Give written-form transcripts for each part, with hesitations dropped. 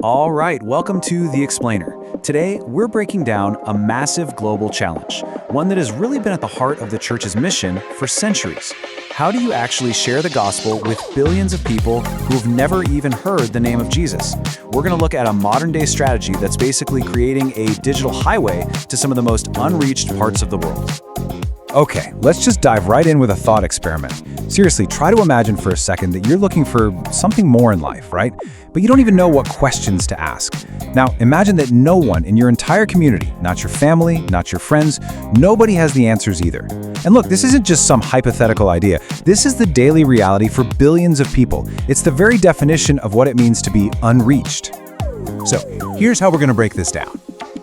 All right, welcome to The Explainer. Today, we're breaking down a massive global challenge, one that has really been at the heart of the church's mission for centuries. How do you actually share the gospel with billions of people who've never even heard the name of Jesus? We're going to look at a modern-day strategy that's basically creating a digital highway to some of the most unreached parts of the world. Okay, let's just dive right in with a thought experiment. Seriously, try to imagine for a second that you're looking for something more in life, right? But you don't even know what questions to ask. Now, imagine that no one in your entire community, not your family, not your friends, nobody has the answers either. And look, this isn't just some hypothetical idea. This is the daily reality for billions of people. It's the very definition of what it means to be unreached. So, here's how we're going to break this down.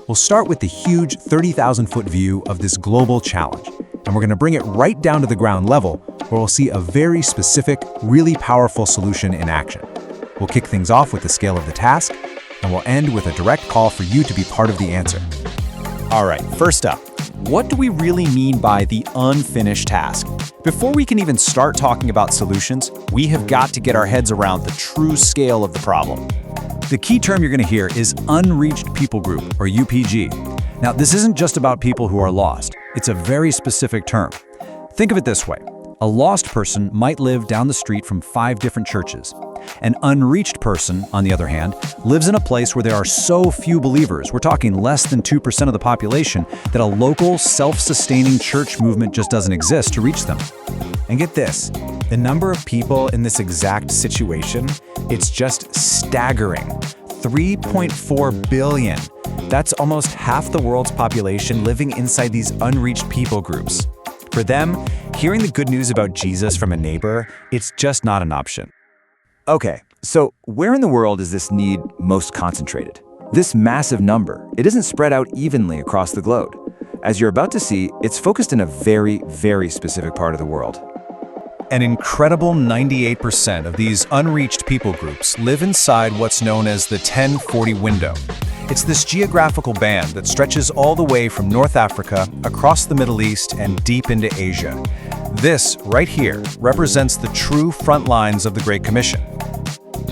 We'll start with the huge 30,000-foot view of this global challenge. And we're going to bring it right down to the ground level, where we'll see a very specific, really powerful solution in action. We'll kick things off with the scale of the task, and we'll end with a direct call for you to be part of the answer. All right, first up, what do we really mean by the unfinished task? Before we can even start talking about solutions, we have got to get our heads around the true scale of the problem. The key term you're going to hear is Unreached People Group, or UPG. Now, this isn't just about people who are lost. It's a very specific term. Think of it this way. A lost person might live down the street from 5 different churches. An unreached person, on the other hand, lives in a place where there are so few believers, we're talking less than 2% of the population, that a local, self-sustaining church movement just doesn't exist to reach them. And get this, the number of people in this exact situation, it's just staggering. 3.4 billion. That's almost half the world's population living inside these unreached people groups. For them, hearing the good news about Jesus from a neighbor, it's just not an option. Okay, so where in the world is this need most concentrated? This massive number, it isn't spread out evenly across the globe. As you're about to see, it's focused in a very, very specific part of the world. An incredible 98% of these unreached people groups live inside what's known as the 1040 window. It's this geographical band that stretches all the way from North Africa, across the Middle East, and deep into Asia. This, right here, represents the true front lines of the Great Commission.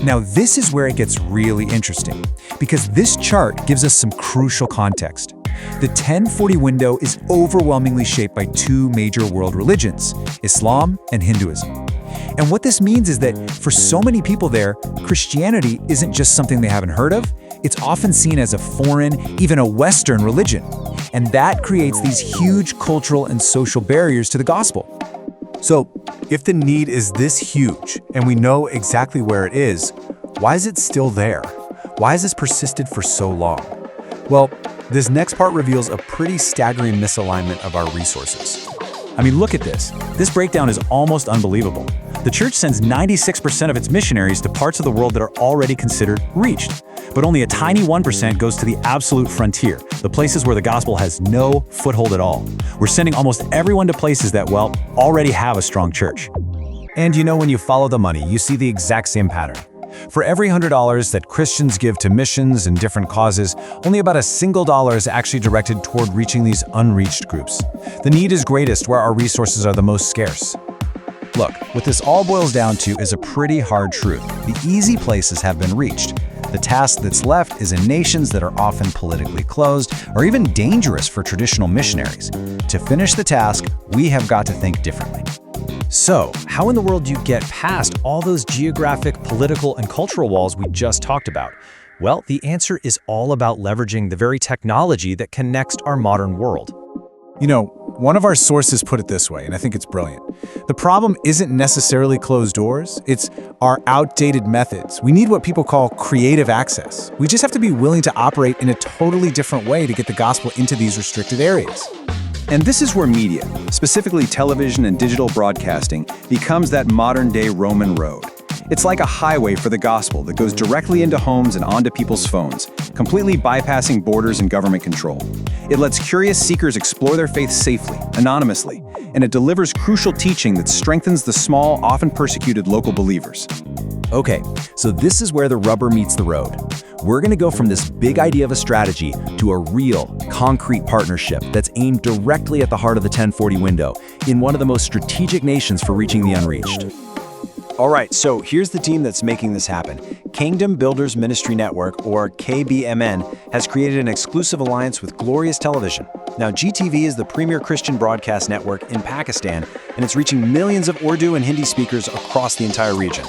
Now, this is where it gets really interesting, because this chart gives us some crucial context. The 1040 window is overwhelmingly shaped by 2 major world religions, Islam and Hinduism. And what this means is that for so many people there, Christianity isn't just something they haven't heard of, it's often seen as a foreign, even a Western religion. And that creates these huge cultural and social barriers to the gospel. So, if the need is this huge, and we know exactly where it is, why is it still there? Why has this persisted for so long? Well, this next part reveals a pretty staggering misalignment of our resources. I mean, look at this. This breakdown is almost unbelievable. The church sends 96% of its missionaries to parts of the world that are already considered reached. But only a tiny 1% goes to the absolute frontier, the places where the gospel has no foothold at all. We're sending almost everyone to places that, well, already have a strong church. And you know, when you follow the money, you see the exact same pattern. For every $100 that Christians give to missions and different causes, only about a single dollar is actually directed toward reaching these unreached groups. The need is greatest where our resources are the most scarce. Look, what this all boils down to is a pretty hard truth. The easy places have been reached. The task that's left is in nations that are often politically closed or even dangerous for traditional missionaries. To finish the task, we have got to think differently. So, how in the world do you get past all those geographic, political, and cultural walls we just talked about? Well, the answer is all about leveraging the very technology that connects our modern world. You know, one of our sources put it this way, and I think it's brilliant. The problem isn't necessarily closed doors, it's our outdated methods. We need what people call creative access. We just have to be willing to operate in a totally different way to get the gospel into these restricted areas. And this is where media, specifically television and digital broadcasting, becomes that modern-day Roman road. It's like a highway for the gospel that goes directly into homes and onto people's phones, completely bypassing borders and government control. It lets curious seekers explore their faith safely, anonymously, and it delivers crucial teaching that strengthens the small, often persecuted local believers. Okay, so this is where the rubber meets the road. We're going to go from this big idea of a strategy to a real, concrete partnership that's aimed directly at the heart of the 1040 window in one of the most strategic nations for reaching the unreached. All right, so here's the team that's making this happen. Kingdom Builders Ministry Network, or KBMN, has created an exclusive alliance with Glorious Television. Now, GTV is the premier Christian broadcast network in Pakistan, and it's reaching millions of Urdu and Hindi speakers across the entire region.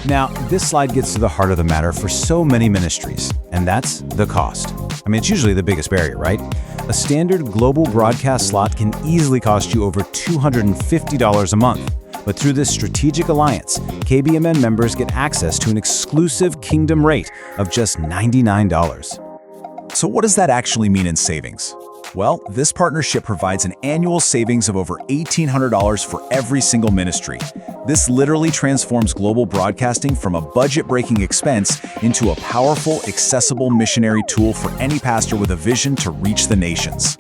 Now, this slide gets to the heart of the matter for so many ministries, and that's the cost. I mean, it's usually the biggest barrier, right? A standard global broadcast slot can easily cost you over $250 a month. But through this strategic alliance, KBMN members get access to an exclusive Kingdom rate of just $99. So what does that actually mean in savings? Well, this partnership provides an annual savings of over $1,800 for every single ministry. This literally transforms global broadcasting from a budget-breaking expense into a powerful, accessible missionary tool for any pastor with a vision to reach the nations.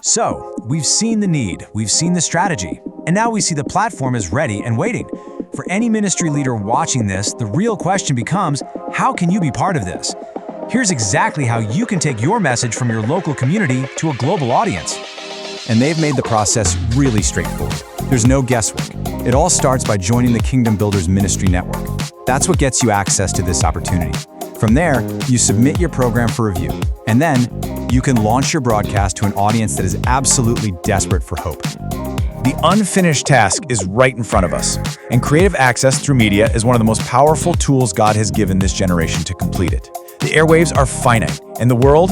So, we've seen the need, we've seen the strategy, and now we see the platform is ready and waiting. For any ministry leader watching this, the real question becomes, how can you be part of this? Here's exactly how you can take your message from your local community to a global audience. And they've made the process really straightforward. There's no guesswork. It all starts by joining the Kingdom Builders Ministry Network. That's what gets you access to this opportunity. From there, you submit your program for review, and then you can launch your broadcast to an audience that is absolutely desperate for hope. The unfinished task is right in front of us, and creative access through media is one of the most powerful tools God has given this generation to complete it. The airwaves are finite, and the world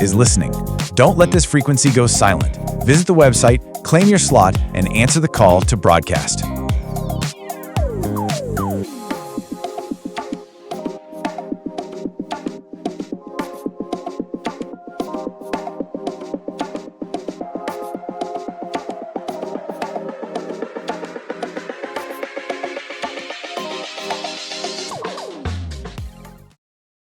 is listening. Don't let this frequency go silent. Visit the website, claim your slot, and answer the call to broadcast.